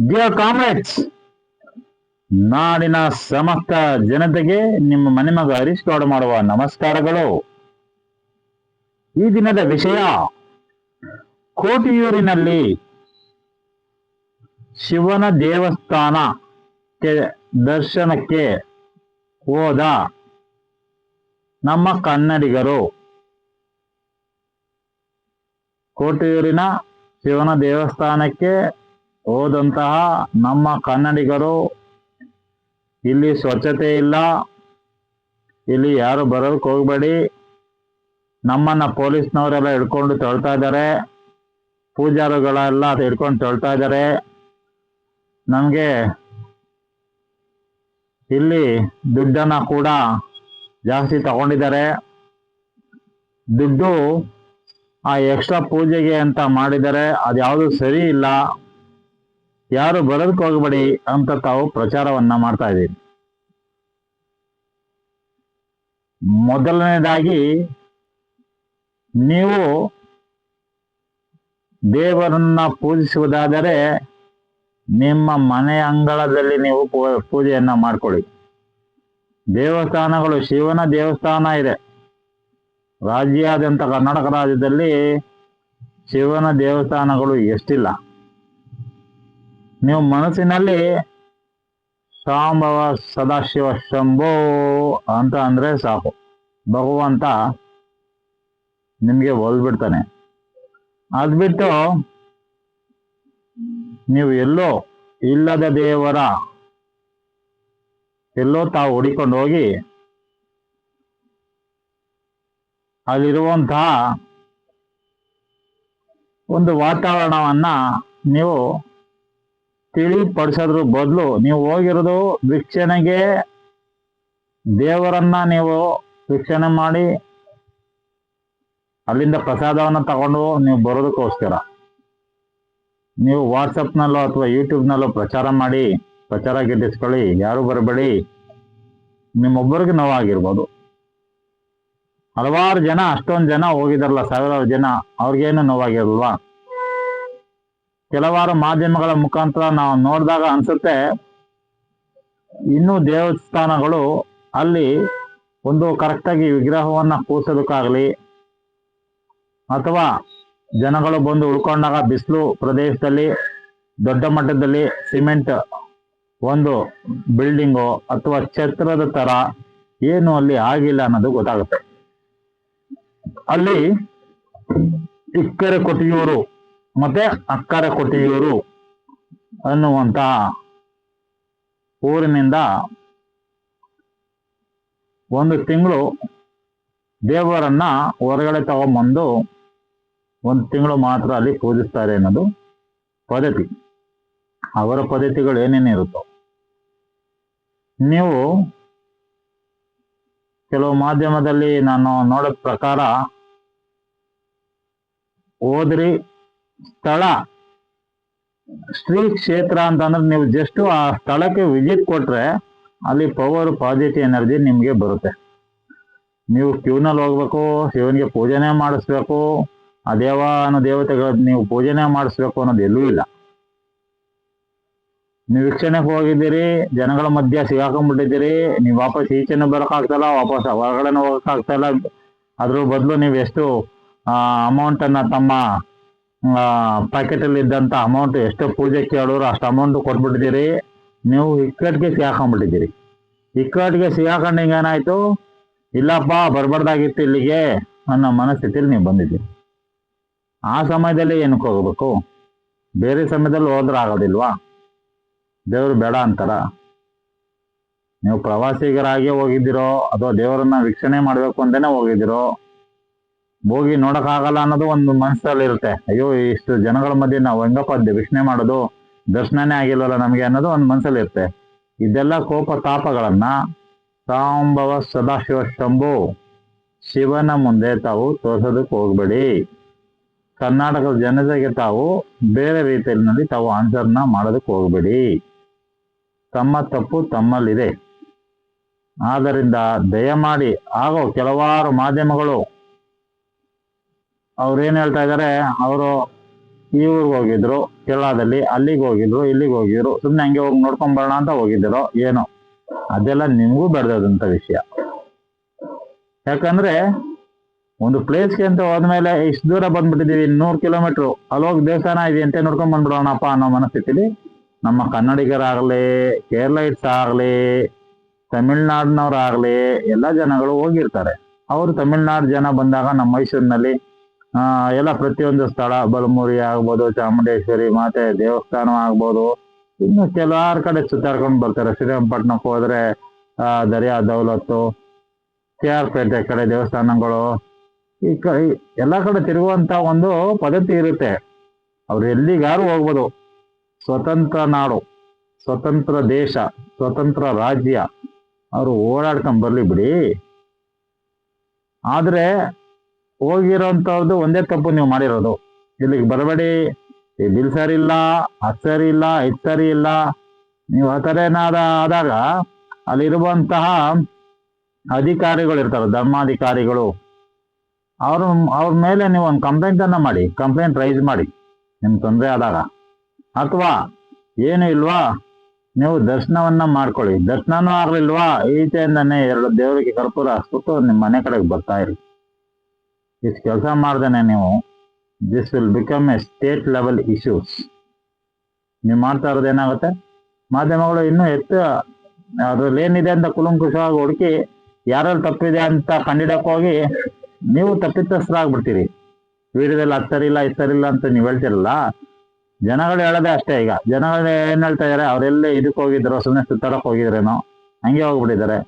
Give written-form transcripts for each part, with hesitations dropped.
Dear comrades, ನಾಡಿನ ಸಮಸ್ತ ಜನತೆಗೆ ನಿಮ್ಮ ಮನೆ ಮಗ ಹರೀಶ್ ಗೌಡ ಮಾಡುವ ನಮಸ್ಕಾರಗಳು. ಈ ದಿನದ ವಿಷಯ, ಕೋಟಿಯೂರಿನಲ್ಲಿ ಶಿವನ ದೇವಸ್ಥಾನಕ್ಕೆ ದರ್ಶನಕ್ಕೆ ಹೋದ ನಮ್ಮ ಕನ್ನಡಿಗರು. ಕೋಟಿಯೂರಿನ ಶಿವನ ದೇವಸ್ಥಾನಕ್ಕೆ ಹೋದಂತಹ ನಮ್ಮ ಕನ್ನಡಿಗರು, ಇಲ್ಲಿ ಸ್ವಚ್ಛತೆ ಇಲ್ಲ, ಇಲ್ಲಿ ಯಾರು ಬರೋದಕ್ಕೆ ಹೋಗಬೇಡಿ, ನಮ್ಮನ್ನ ಪೊಲೀಸ್ನವರೆಲ್ಲ ಹಿಡ್ಕೊಂಡು ತೊಳ್ತಾ ಇದ್ದಾರೆ, ಪೂಜಾರಿಗಳೆಲ್ಲ ಹಿಡ್ಕೊಂಡು ತೊಳ್ತಾ ಇದ್ದಾರೆ, ನಮಗೆ ಇಲ್ಲಿ ದುಡ್ಡನ್ನ ಕೂಡ ಜಾಸ್ತಿ ತಗೊಂಡಿದ್ದಾರೆ, ದುಡ್ಡು ಆ ಎಕ್ಸ್ಟ್ರಾ ಪೂಜೆಗೆ ಅಂತ ಮಾಡಿದ್ದಾರೆ, ಅದ್ಯಾವುದು ಸರಿ ಇಲ್ಲ, ಯಾರು ಬರೋದಕ್ಕೆ ಹೋಗಬೇಡಿ ಅಂತ ತಾವು ಪ್ರಚಾರವನ್ನ ಮಾಡ್ತಾ ಇದ್ದೀರಿ. ಮೊದಲನೇದಾಗಿ, ನೀವು ದೇವರನ್ನ ಪೂಜಿಸುವುದಾದರೆ ನಿಮ್ಮ ಮನೆ ಅಂಗಳದಲ್ಲಿ ನೀವು ಪೂಜೆಯನ್ನ ಮಾಡ್ಕೊಳ್ಳಿ. ದೇವಸ್ಥಾನಗಳು, ಶಿವನ ದೇವಸ್ಥಾನ ಇದೆ ರಾಜ್ಯಾದ್ಯಂತ, ಕರ್ನಾಟಕ ರಾಜ್ಯದಲ್ಲಿ ಶಿವನ ದೇವಸ್ಥಾನಗಳು ಎಷ್ಟಿಲ್ಲ. ನೀವು ಮನಸ್ಸಿನಲ್ಲಿ ಸಾಂಬವ ಸದಾಶಿವ ಶಂಭೋ ಅಂತ ಅಂದ್ರೆ ಸಾಕು, ಭಗವಂತ ನಿಮ್ಗೆ ಒಲ್ಬಿಡ್ತಾನೆ. ಅದ್ ಬಿಟ್ಟು ನೀವು ಎಲ್ಲೋ ಇಲ್ಲದ ದೇವರ ಎಲ್ಲೋ ತಾವು ಹುಡಿಕೊಂಡು ಹೋಗಿ ಅಲ್ಲಿರುವಂತಹ ಒಂದು ವಾತಾವರಣವನ್ನ ನೀವು ತಿಳಿಪಡಿಸೋದ್ರ ಬದಲು, ನೀವು ಹೋಗಿರೋದು ವೀಕ್ಷಣೆಗೆ, ದೇವರನ್ನ ನೀವು ವೀಕ್ಷಣೆ ಮಾಡಿ ಅಲ್ಲಿಂದ ಪ್ರಸಾದವನ್ನು ತಗೊಂಡು ನೀವು ಬರೋದಕ್ಕೋಸ್ಕರ ನೀವು ವಾಟ್ಸಪ್ನಲ್ಲೋ ಅಥವಾ ಯೂಟ್ಯೂಬ್ನಲ್ಲೋ ಪ್ರಚಾರ ಗಿಟ್ಟಿಸ್ಕೊಳ್ಳಿ, ಯಾರು ಬರಬೇಡಿ, ನಿಮ್ಮೊಬ್ಬರಿಗೆ ನೋವಾಗಿರ್ಬೋದು. ಹಲವಾರು ಜನ, ಅಷ್ಟೊಂದು ಜನ ಹೋಗಿದಾರಲ್ಲ, ಸಾವಿರಾರು ಜನ, ಅವ್ರಿಗೇನು ನೋವಾಗಿರಲ್ವಾ? ಕೆಲವಾರು ಮಾಧ್ಯಮಗಳ ಮುಖಾಂತರ ನಾವು ನೋಡಿದಾಗ ಅನ್ಸುತ್ತೆ, ಇನ್ನೂ ದೇವಸ್ಥಾನಗಳು ಅಲ್ಲಿ ಒಂದು ಕರೆಕ್ಟಾಗಿ ವಿಗ್ರಹವನ್ನ ಕೂರ್ಸೋದಕ್ಕಾಗಲಿ, ಅಥವಾ ಜನಗಳು ಬಂದು ಉಳ್ಕೊಂಡಾಗ ಬಿಸಿಲು ಪ್ರದೇಶದಲ್ಲಿ ದೊಡ್ಡ ಮಟ್ಟದಲ್ಲಿ ಸಿಮೆಂಟ್ ಒಂದು ಬಿಲ್ಡಿಂಗು ಅಥವಾ ಛತ್ರದ ತರ ಏನು ಅಲ್ಲಿ ಆಗಿಲ್ಲ ಅನ್ನೋದು ಗೊತ್ತಾಗುತ್ತೆ. ಅಲ್ಲಿ ಇಕ್ಕರೆ ಕೊಟ್ಟಿಯೂರು ಮತ್ತೆ ಅಕ್ಕರೆ ಕೊಟ್ಟಿಯೂರು ಅನ್ನುವಂತ ಊರಿನಿಂದ ಒಂದು ತಿಂಗಳು ದೇವರನ್ನ ಹೊರಗಡೆ ತಗೊಂಡ್ಬಂದು ಒಂದು ತಿಂಗಳು ಮಾತ್ರ ಅಲ್ಲಿ ಪೂಜಿಸ್ತಾರೆ ಅನ್ನೋದು ಪದ್ಧತಿ. ಅವರ ಪದ್ಧತಿಗಳು ಏನೇನಿರುತ್ತೋ ನೀವು ಕೆಲವು ಮಾಧ್ಯಮದಲ್ಲಿ ನಾನು ನೋಡೋದ ಪ್ರಕಾರ ಹೋದ್ರಿ, ಸ್ಥಳ ಶ್ರೀ ಕ್ಷೇತ್ರ ಅಂತಂದ್ರೆ ನೀವು ಜಸ್ಟ್ ಆ ಸ್ಥಳಕ್ಕೆ ವಿಸಿಟ್ ಕೊಟ್ರೆ ಅಲ್ಲಿ ಪವರ್ ಪಾಸಿಟಿವ್ ಎನರ್ಜಿ ನಿಮ್ಗೆ ಬರುತ್ತೆ. ನೀವು ಕ್ಯೂನಲ್ಲಿ ಹೋಗ್ಬೇಕು, ಶಿವನಿಗೆ ಪೂಜೆನೇ ಮಾಡಿಸ್ಬೇಕು, ಆ ದೇವತೆಗಳ ನೀವು ಪೂಜೆನೇ ಮಾಡಿಸ್ಬೇಕು ಅನ್ನೋದು ಎಲ್ಲೂ ಇಲ್ಲ. ನೀವು ವೀಕ್ಷಣೆಗೆ ಹೋಗಿದ್ದೀರಿ, ಜನಗಳ ಮಧ್ಯ ಸಿಗಾಕೊಂಡ್ಬಿಟ್ಟಿದ್ದೀರಿ, ನೀವು ವಾಪಸ್ ಈಚೆನೂ ಬರೋಕ್ಕಾಗ್ತಲ್ಲ, ವಾಪಸ್ ಹೊರಗಡೆನೂ ಹೋಗೋಕ್ಕಾಗ್ತಾಯಿಲ್ಲ. ಅದ್ರ ಬದಲು ನೀವು ಎಷ್ಟು ಅಮೌಂಟನ್ನು ತಮ್ಮ ಪ್ಯಾಕೆಟಲ್ಲಿ ಇದ್ದಂಥ ಅಮೌಂಟ್ ಎಷ್ಟು ಪೂಜೆ ಕೇಳೋರು ಅಷ್ಟು ಅಮೌಂಟ್ ಕೊಟ್ಬಿಟ್ಟಿದ್ದೀರಿ. ನೀವು ಇಕ್ಕಟ್ಟಿಗೆ ಸಿಗಾಕೊಂಡ್ಬಿಟ್ಟಿದ್ದೀರಿ. ಇಕ್ಕಟ್ಟಿಗೆ ಸಿಗಾಕೊಂಡಂಗೆ ಏನಾಯ್ತು, ಇಲ್ಲಪ್ಪ ಬರಬಾರ್ದಾಗಿತ್ತು ಇಲ್ಲಿಗೆ ಅನ್ನೋ ಮನಸ್ಥಿತಿಯಲ್ಲಿ ನೀವು ಬಂದಿದ್ದೀರಿ. ಆ ಸಮಯದಲ್ಲಿ ಏನಕ್ಕೆ ಹೋಗ್ಬೇಕು? ಬೇರೆ ಸಮಯದಲ್ಲಿ ಹೋದ್ರೆ ಆಗೋದಿಲ್ವಾ? ದೇವರು ಬೇಡ ಅಂತಾರ? ನೀವು ಪ್ರವಾಸಿಗರಾಗಿ ಹೋಗಿದ್ದೀರೋ ಅಥವಾ ದೇವರನ್ನ ವೀಕ್ಷಣೆ ಮಾಡ್ಬೇಕು ಅಂತಾನೆ ಹೋಗಿದ್ದೀರೋ, ಹೋಗಿ ನೋಡಕ್ಕಾಗಲ್ಲ ಅನ್ನೋದು ಒಂದು ಮನಸ್ಸಲ್ಲಿ ಇರುತ್ತೆ. ಅಯ್ಯೋ, ಇಷ್ಟು ಜನಗಳ ಮಧ್ಯೆ ನಾವು ಹೆಂಗಪ್ಪ ವೀಕ್ಷಣೆ ಮಾಡೋದು, ದರ್ಶನನೇ ಆಗಿಲ್ವಲ್ಲ ನಮಗೆ ಅನ್ನೋದು ಒಂದು ಮನಸ್ಸಲ್ಲಿ ಇರುತ್ತೆ. ಇದೆಲ್ಲ ಕೋಪ ತಾಪಗಳನ್ನ ಸಾಂಬವ ಸದಾಶಿವ ಶಂಭು ಶಿವನ ಮುಂದೆ ತಾವು ತೋರ್ಸೋದಕ್ಕೆ ಹೋಗ್ಬೇಡಿ. ಕರ್ನಾಟಕದ ಜನತೆಗೆ ತಾವು ಬೇರೆ ರೀತಿಯಲ್ಲಿ ತಾವು ಆನ್ಸರ್ನ ಮಾಡೋದಕ್ಕೆ ಹೋಗ್ಬೇಡಿ. ತಮ್ಮ ತಪ್ಪು ತಮ್ಮಲ್ಲಿದೆ. ಆದ್ದರಿಂದ ದಯಮಾಡಿ, ಆಗೋ ಕೆಲವಾರು ಮಾಧ್ಯಮಗಳು ಅವ್ರೇನ್ ಹೇಳ್ತಾ ಇದ್ದಾರೆ, ಅವರು ಈ ಊರಿಗೆ ಹೋಗಿದ್ರು, ಕೇರಳದಲ್ಲಿ ಅಲ್ಲಿಗೆ ಹೋಗಿದ್ರು, ಇಲ್ಲಿಗೆ ಹೋಗಿದ್ರು, ಸುಮ್ಮನೆ ಹಂಗೆ ಹೋಗಿ ನೋಡ್ಕೊಂಡ್ ಬರೋಣ ಅಂತ ಹೋಗಿದ್ರು. ಏನೋ ಅದೆಲ್ಲ ನಿಮಗೂ ಬೆಳೆದಂತ ವಿಷಯ. ಯಾಕಂದ್ರೆ ಒಂದು ಪ್ಲೇಸ್ಗೆ ಅಂತ ಹೋದ್ಮೇಲೆ ಇಷ್ಟು ದೂರ ಬಂದ್ಬಿಟ್ಟಿದೀವಿ, 100 ಕಿಲೋಮೀಟರ್, ಅಲ್ಲೋಗಿ ದೇವಸ್ಥಾನ ಇದೆ ಅಂತ ನೋಡ್ಕೊಂಡ್ ಬಂದ್ಬಿಡೋಣಪ್ಪ ಅನ್ನೋ ಮನಸ್ಥಿತಿಲಿ ನಮ್ಮ ಕನ್ನಡಿಗರಾಗ್ಲಿ, ಕೇರಳೈಟ್ಸ್ ಆಗ್ಲಿ, ತಮಿಳ್ನಾಡಿನವ್ರಾಗ್ಲಿ ಎಲ್ಲ ಜನಗಳು ಹೋಗಿರ್ತಾರೆ. ಅವರು ತಮಿಳ್ನಾಡು ಜನ ಬಂದಾಗ ನಮ್ಮ ಮೈಸೂರಿನಲ್ಲಿ ಎಲ್ಲ ಪ್ರತಿಯೊಂದು ಸ್ಥಳ, ಬಲಮುರಿ ಆಗ್ಬೋದು, ಚಾಮುಂಡೇಶ್ವರಿ ಮಾತೆ ದೇವಸ್ಥಾನ ಆಗ್ಬೋದು, ಇನ್ನು ಕೆಲವಾರು ಕಡೆ ಸುತ್ತಾಡ್ಕೊಂಡು ಬರ್ತಾರೆ. ಶ್ರೀರಂಗಪಟ್ಟಣಕ್ಕೆ ಹೋದ್ರೆ ದರ್ಯಾ ದೌಲತ್ತು, KR ಪೇಟೆ ಕಡೆ ದೇವಸ್ಥಾನಗಳು, ಈ ಎಲ್ಲ ಕಡೆ ತಿರುಗುವಂತ ಒಂದು ಪದ್ಧತಿ ಇರುತ್ತೆ. ಅವ್ರು ಎಲ್ಲಿಗಾರು ಹೋಗ್ಬೋದು. ಸ್ವತಂತ್ರ ನಾಡು, ಸ್ವತಂತ್ರ ದೇಶ, ಸ್ವತಂತ್ರ ರಾಜ್ಯ, ಅವರು ಓಡಾಡ್ಕೊಂಡ್ ಬರ್ಲಿ ಬಿಡಿ. ಆದ್ರೆ ಹೋಗಿರೋಂಥದ್ದು ಒಂದೇ ತಪ್ಪು ನೀವು ಮಾಡಿರೋದು, ಇಲ್ಲಿಗೆ ಬರಬೇಡಿ, ಈ ಬಿಲ್ ಸರಿ ಇಲ್ಲ, ಅದು ಸರಿ ಇಲ್ಲ, ಇದು ಸರಿ ಇಲ್ಲ. ನೀವು ಆ ಥರ ಆದಾಗ ಅಲ್ಲಿರುವಂತಹ ಅಧಿಕಾರಿಗಳು ಇರ್ತಾರೆ, ಧರ್ಮಾಧಿಕಾರಿಗಳು, ಅವ್ರ ಮೇಲೆ ನೀವು ಒಂದು ಕಂಪ್ಲೇಂಟ್ ರೈಸ್ ಮಾಡಿ ನಿಮ್ಗೆ ತೊಂದರೆ ಆದಾಗ. ಅಥವಾ ಏನು ಇಲ್ವಾ, ನೀವು ದರ್ಶನವನ್ನ ಮಾಡ್ಕೊಳ್ಳಿ. ದರ್ಶನನೂ ಆಗ್ಲಿಲ್ವಾ, ಈಚೆಯಿಂದಾನೆ 2 ದೇವರಿಗೆ ಕರ್ಪೂರ ಹಚ್ಬಿಟ್ಟು ನಿಮ್ಮ ಮನೆ ಕಡೆಗೆ ಬರ್ತಾ ಇರಿ. ಇಷ್ಟು ಕೆಲಸ ಮಾಡ್ದೇನೆ ನೀವು, this will become A state level issues. ನೀವು ಮಾಡ್ತಾ ಇರೋದು ಏನಾಗುತ್ತೆ, ಮಾಧ್ಯಮಗಳು ಇನ್ನೂ ಅದ್ರಲ್ಲಿ ಏನಿದೆ ಅಂತ ಕುಲಂಕುಷವಾಗಿ ಹುಡುಕಿ ಯಾರಲ್ಲಿ ತಪ್ಪಿದೆ ಅಂತ ಕಂಡಿಡಕ್ ಹೋಗಿ ನೀವು ತಪ್ಪಿತಸ್ಥರಾಗ್ಬಿಡ್ತೀರಿ. ವಿಡಿಯೋದಲ್ಲಿ ಅದು ಸರಿ ಇಲ್ಲ, ಇದು ಸರಿ ಇಲ್ಲ ಅಂತ ನೀವು ಹೇಳ್ತಿರಲ್ಲ. ಜನಗಳು ಹೇಳೋದೇ ಅಷ್ಟೇ. ಈಗ ಜನಗಳು ಏನ್ ಹೇಳ್ತಾ ಇದಾರೆ, ಅವರೆಲ್ಲೇ ಇದಕ್ಕೆ ಹೋಗಿದ್ರು, ಸುಮ್ಮನೆ ಸುತ್ತಾಡಕ್ ಹೋಗಿದ್ರೇನೋ, ಹಂಗೆ ಹೋಗ್ಬಿಟ್ಟಿದ್ದಾರೆ.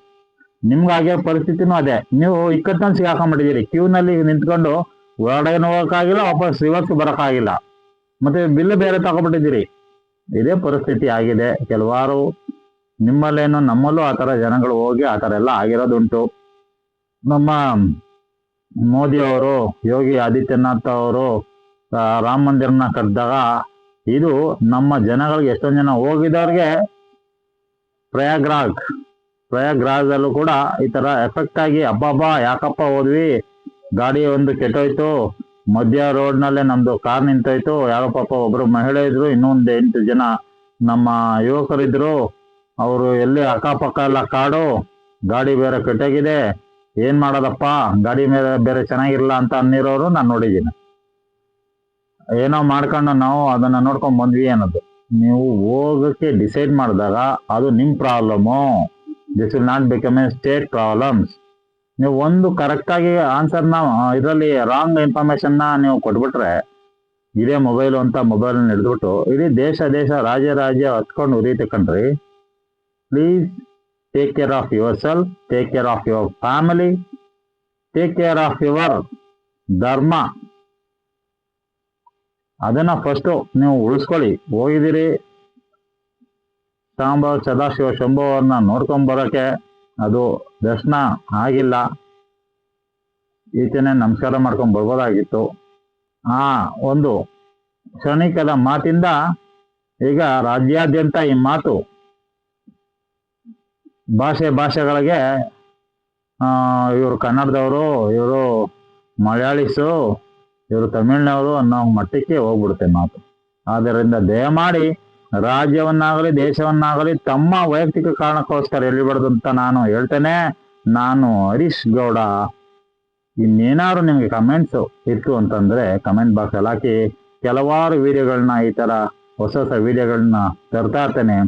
ನಿಮ್ಗಾಗಿರೋ ಪರಿಸ್ಥಿತಿನೂ ಅದೇ. ನೀವು ಇಕ್ಕಟ್ಟನ್ನು ಸಿಗಾಕೊಂಡ್ಬಿಟ್ಟಿದ್ದೀರಿ. ಕ್ಯೂನಲ್ಲಿ ನಿಂತ್ಕೊಂಡು ಹೊರಗಡೆ ಹೋಗೋಕ್ಕಾಗಿಲ್ಲ, ವಾಪಸ್ ರಿವರ್ಸ್ ಬರೋಕ್ಕಾಗಿಲ್ಲ, ಮತ್ತೆ ಬಿಲ್ ಬೇರೆ ತಗೊಬಿಟ್ಟಿದ್ದೀರಿ. ಇದೇ ಪರಿಸ್ಥಿತಿ ಆಗಿದೆ. ಕೆಲವಾರು ನಿಮ್ಮಲ್ಲೇನೋ ನಮ್ಮಲ್ಲೂ ಆ ಥರ ಜನಗಳು ಹೋಗಿ ಆ ಥರ ಎಲ್ಲ ಆಗಿರೋದುಂಟು. ನಮ್ಮ ಮೋದಿ ಅವರು, ಯೋಗಿ ಆದಿತ್ಯನಾಥ್ ಅವರು ರಾಮ ಮಂದಿರನ ಕಟ್ಟಿದಾಗ ಇದು ನಮ್ಮ ಜನಗಳಿಗೆ, ಎಷ್ಟೊಂದು ಜನ ಹೋಗಿದವ್ರಿಗೆ ಪ್ರಯಾಗ್ರಾಜಲ್ಲೂ ಕೂಡ ಈ ತರ ಎಫೆಕ್ಟ್ ಆಗಿ, ಅಬ್ಬಬ್ಬಾ ಯಾಕಪ್ಪ ಹೋದ್ವಿ, ಗಾಡಿ ಒಂದು ಕೆಟ್ಟೋಯ್ತು, ಮಧ್ಯ ರೋಡ್ನಲ್ಲೇ ನಮ್ದು ಕಾರ್ ನಿಂತೋಯ್ತು, ಯಾರೋ ಪಾಪ ಒಬ್ರು ಮಹಿಳೆ ಇದ್ರು, ಇನ್ನೊಂದು 8 ಜನ ನಮ್ಮ ಯುವಕರಿದ್ರು, ಅವರು ಎಲ್ಲಿ ಅಕ್ಕಪಕ್ಕ ಎಲ್ಲ ಕಾಡು, ಗಾಡಿ ಬೇರೆ ಕೆಟ್ಟೋಗಿದೆ, ಏನ್ ಮಾಡೋದಪ್ಪ, ಗಾಡಿ ಮೇಲೆ ಬೇರೆ ಚೆನ್ನಾಗಿರಲ್ಲ ಅಂತ ಅನ್ನಿರೋರು ನಾನು ನೋಡಿದ್ದೀನಿ. ಏನೋ ಮಾಡ್ಕೊಂಡು ನಾವು ಅದನ್ನ ನೋಡ್ಕೊಂಡ್ ಬಂದ್ವಿ ಅನ್ನೋದು. ನೀವು ಹೋಗಕ್ಕೆ ಡಿಸೈಡ್ ಮಾಡಿದಾಗ ಅದು ನಿಮ್ problem. This will not become A state problems. ನೀವು ಒಂದು ಕರೆಕ್ಟಾಗಿ ಆನ್ಸರ್ನ, ಇದರಲ್ಲಿ ರಾಂಗ್ ಇನ್ಫಾರ್ಮೇಶನ್ನ ನೀವು ಕೊಟ್ಬಿಟ್ರೆ, ಇದೇ ಮೊಬೈಲು ಅಂತ ಮೊಬೈಲ್ ಹಿಡಿದ್ಬಿಟ್ಟು ಇಡೀ ದೇಶ ರಾಜ್ಯ ಹತ್ಕೊಂಡು ಉರಿಯುತ್ತೆ ಕಣ್ರಿ. Please take care of your self, take care of your family, take care of your ಧರ್ಮ. ಅದನ್ನ ಫಸ್ಟು ನೀವು ಉಳಿಸ್ಕೊಳ್ಳಿ. ಹೋಗಿದ್ದೀರಿ, ಸಾಂಬ ಸದಾಶಿವ ಶಂಭು ಅವ್ರನ್ನ ನೋಡ್ಕೊಂಡ್ ಬರೋಕೆ, ಅದು ದರ್ಶನ ಆಗಿಲ್ಲ, ಈಚೆನೆ ನಮಸ್ಕಾರ ಮಾಡ್ಕೊಂಡ್ ಬರ್ಬೋದಾಗಿತ್ತು. ಒಂದು ಕ್ಷಣಿಕದ ಮಾತಿಂದ ಈಗ ರಾಜ್ಯಾದ್ಯಂತ ಈ ಮಾತು ಭಾಷೆಗಳಿಗೆ ಇವರು ಕನ್ನಡದವರು, ಇವರು ಮಲಯಾಳಿಸು, ಇವರು ತಮಿಳ್ನವರು ಅನ್ನೋ ಮಟ್ಟಕ್ಕೆ ಹೋಗ್ಬಿಡುತ್ತೆ ಮಾತು. ಆದ್ದರಿಂದ ದಯಮಾಡಿ ರಾಜ್ಯವನ್ನಾಗಲಿ ದೇಶವನ್ನಾಗಲಿ ತಮ್ಮ ವೈಯಕ್ತಿಕ ಕಾರಣಕ್ಕೋಸ್ಕರ ಎಳಿಬಾರ್ದು ಅಂತ ನಾನು ಹೇಳ್ತೇನೆ. ನಾನು ಹರೀಶ್ ಗೌಡ. ಇನ್ನೇನಾದ್ರು ನಿಮ್ಗೆ ಕಮೆಂಟ್ಸ್ ಇತ್ತು ಅಂತಂದ್ರೆ ಕಮೆಂಟ್ ಬಾಕ್ಸ್ ಅಲ್ಲಿ ಹಾಕಿ. ಕೆಲವಾರು ವಿಡಿಯೋಗಳನ್ನ, ಈ ತರ ಹೊಸ ವಿಡಿಯೋಗಳನ್ನ ತರ್ತಾ ಇರ್ತೇನೆ.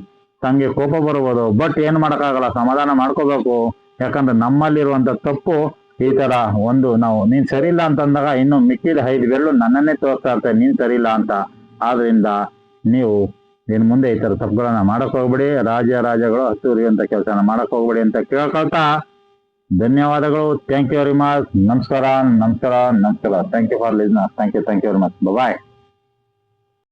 ತಮಗೆ ಕೋಪ ಬರ್ಬೋದು, ಬಟ್ ಏನು ಮಾಡೋಕ್ಕಾಗಲ್ಲ, ಸಮಾಧಾನ ಮಾಡ್ಕೋಬೇಕು. ಯಾಕಂದ್ರೆ ನಮ್ಮಲ್ಲಿರುವಂತ ತಪ್ಪು ಈ ತರ ನಾವು ನೀನ್ ಸರಿ ಇಲ್ಲ ಅಂತಂದಾಗ ಇನ್ನು ಮಿಕ್ಕಿದ 5 ಬೆರಳು ನನ್ನನ್ನೇ ತೋರಿಸ್ತಾ ಇರ್ತೇನೆ, ನೀನ್ ಸರಿ ಇಲ್ಲ ಅಂತ. ಆದ್ರಿಂದ ನೀವು ಇನ್ನು ಮುಂದೆ ಈ ತರ ತಪ್ಪುಗಳನ್ನ ಮಾಡಕ್ ಹೋಗ್ಬೇಡಿ. ರಾಜ್ಯಗಳು ಹತ್ತುರಿಯುವಂತ ಕೆಲಸನ ಮಾಡಕ್ ಹೋಗ್ಬೇಡಿ ಅಂತ ಕೇಳ್ಕೊಳ್ತಾ ಧನ್ಯವಾದಗಳು. Thank you very much. ನಮಸ್ಕಾರ. Thank you for listener. Thank you very much. Bye.